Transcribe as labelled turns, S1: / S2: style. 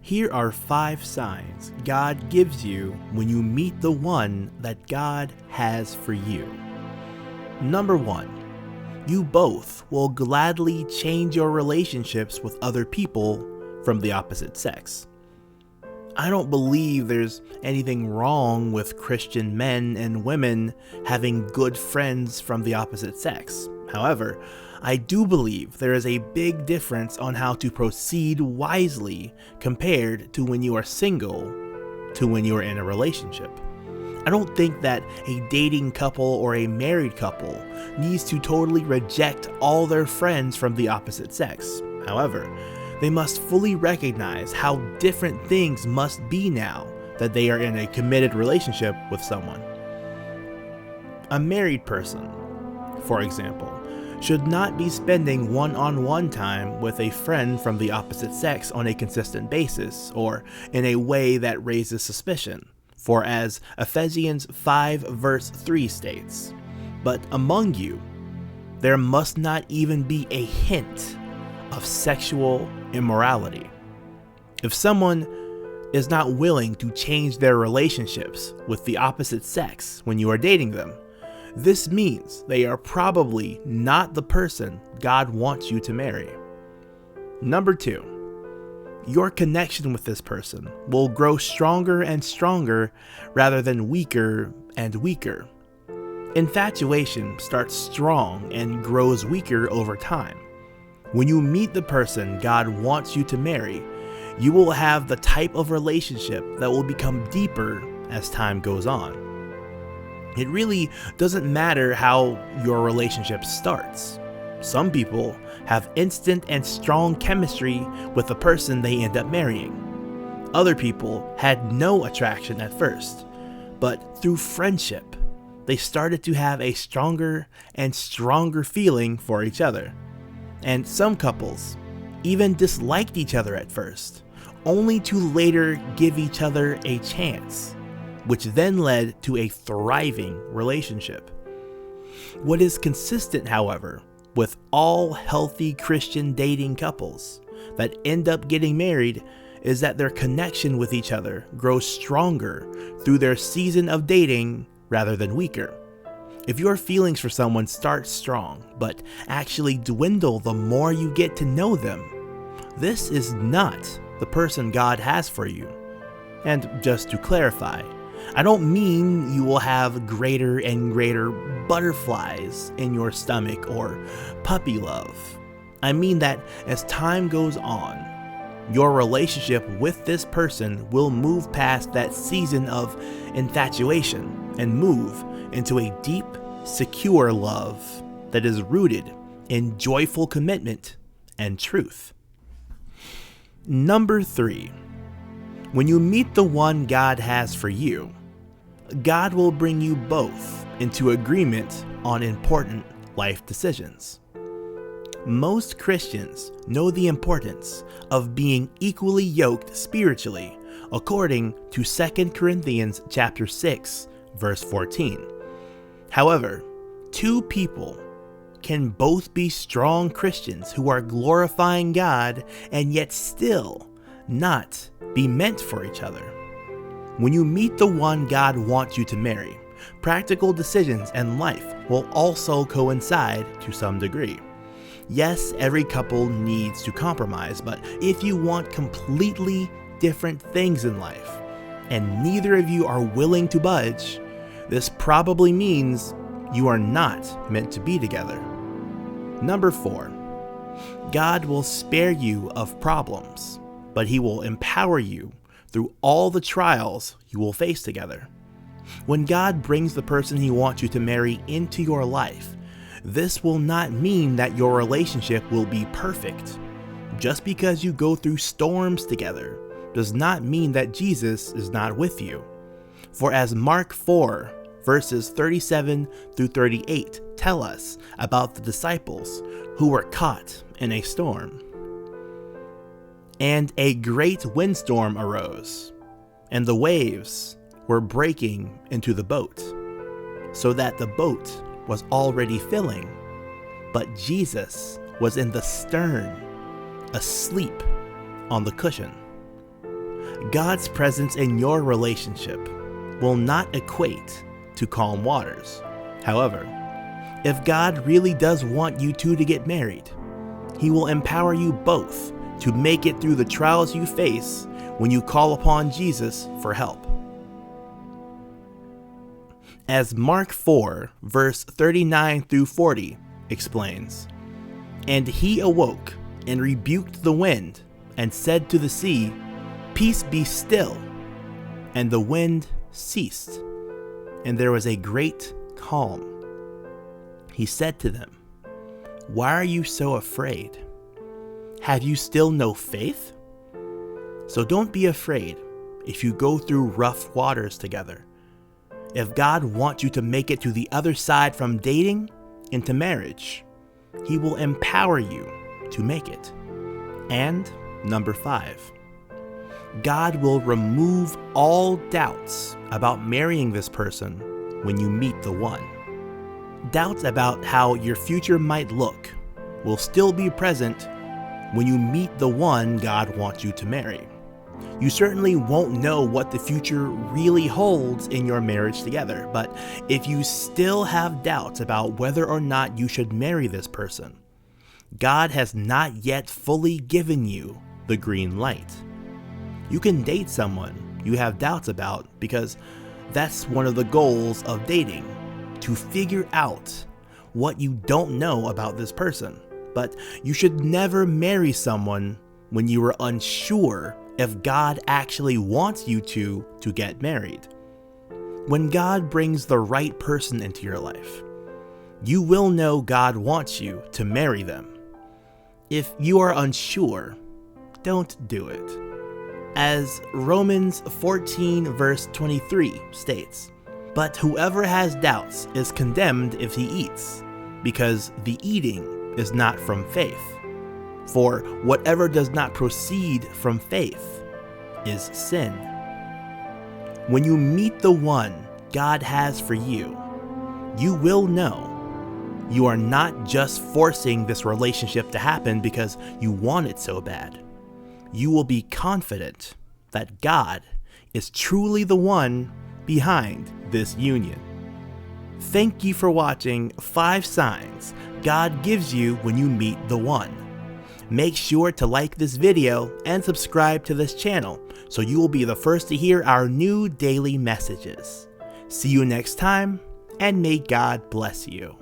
S1: Here are 5 signs God gives you when you meet the one that God has for you. Number 1, you both will gladly change your relationships with other people from the opposite sex. I don't believe there's anything wrong with Christian men and women having good friends from the opposite sex. However, I do believe there is a big difference on how to proceed wisely compared to when you are single to when you are in a relationship. I don't think that a dating couple or a married couple needs to totally reject all their friends from the opposite sex. However, they must fully recognize how different things must be now that they are in a committed relationship with someone. A married person, for example, should not be spending one-on-one time with a friend from the opposite sex on a consistent basis or in a way that raises suspicion. For as Ephesians 5 verse 3 states, "But among you, there must not even be a hint of sexual immorality." If someone is not willing to change their relationships with the opposite sex when you are dating them, this means they are probably not the person God wants you to marry. Number 2, your connection with this person will grow stronger and stronger rather than weaker and weaker. Infatuation starts strong and grows weaker over time. When you meet the person God wants you to marry, you will have the type of relationship that will become deeper as time goes on. It really doesn't matter how your relationship starts. Some people have instant and strong chemistry with the person they end up marrying. Other people had no attraction at first, but through friendship, they started to have a stronger and stronger feeling for each other. And some couples even disliked each other at first, only to later give each other a chance, which then led to a thriving relationship. What is consistent, however, with all healthy Christian dating couples that end up getting married is that their connection with each other grows stronger through their season of dating rather than weaker. If your feelings for someone start strong, but actually dwindle the more you get to know them, this is not the person God has for you. And just to clarify, I don't mean you will have greater and greater butterflies in your stomach or puppy love. I mean that as time goes on, your relationship with this person will move past that season of infatuation and move into a deep, secure love that is rooted in joyful commitment and truth. Number 3, when you meet the one God has for you, God will bring you both into agreement on important life decisions. Most Christians know the importance of being equally yoked spiritually, according to 2 Corinthians chapter 6, verse 14. However, 2 people can both be strong Christians who are glorifying God and yet still not be meant for each other. When you meet the one God wants you to marry, practical decisions and life will also coincide to some degree. Yes, every couple needs to compromise, but if you want completely different things in life, and neither of you are willing to budge, this probably means you are not meant to be together. Number 4, God will spare you of problems, but He will empower you through all the trials you will face together. When God brings the person He wants you to marry into your life, this will not mean that your relationship will be perfect. Just because you go through storms together does not mean that Jesus is not with you. For as Mark 4, verses 37 through 38 tell us about the disciples who were caught in a storm. And a great windstorm arose, and the waves were breaking into the boat, so that the boat was already filling, but Jesus was in the stern, asleep on the cushion. God's presence in your relationship will not equate to calm waters. However, if God really does want you two to get married, He will empower you both to make it through the trials you face when you call upon Jesus for help. As Mark 4, verse 39 through 40 explains, "And he awoke and rebuked the wind and said to the sea, 'Peace, be still.' And the wind ceased, and there was a great calm. He said to them, 'Why are you so afraid? Have you still no faith?' So don't be afraid if you go through rough waters together. If God wants you to make it to the other side from dating into marriage, He will empower you to make it." And number 5, God will remove all doubts about marrying this person when you meet the one. Doubts about how your future might look will still be present when you meet the one God wants you to marry. You certainly won't know what the future really holds in your marriage together, but if you still have doubts about whether or not you should marry this person, God has not yet fully given you the green light. You can date someone you have doubts about because that's one of the goals of dating, to figure out what you don't know about this person. But you should never marry someone when you are unsure if God actually wants you to get married. When God brings the right person into your life, you will know God wants you to marry them. If you are unsure, don't do it. As Romans 14 verse 23 states, "But whoever has doubts is condemned if he eats, because the eating is not from faith. For whatever does not proceed from faith is sin." When you meet the one God has for you, you will know you are not just forcing this relationship to happen because you want it so bad. You will be confident that God is truly the one behind this union. Thank you for watching 5 Signs God Gives You When You Meet the One. Make sure to like this video and subscribe to this channel so you will be the first to hear our new daily messages. See you next time, and may God bless you.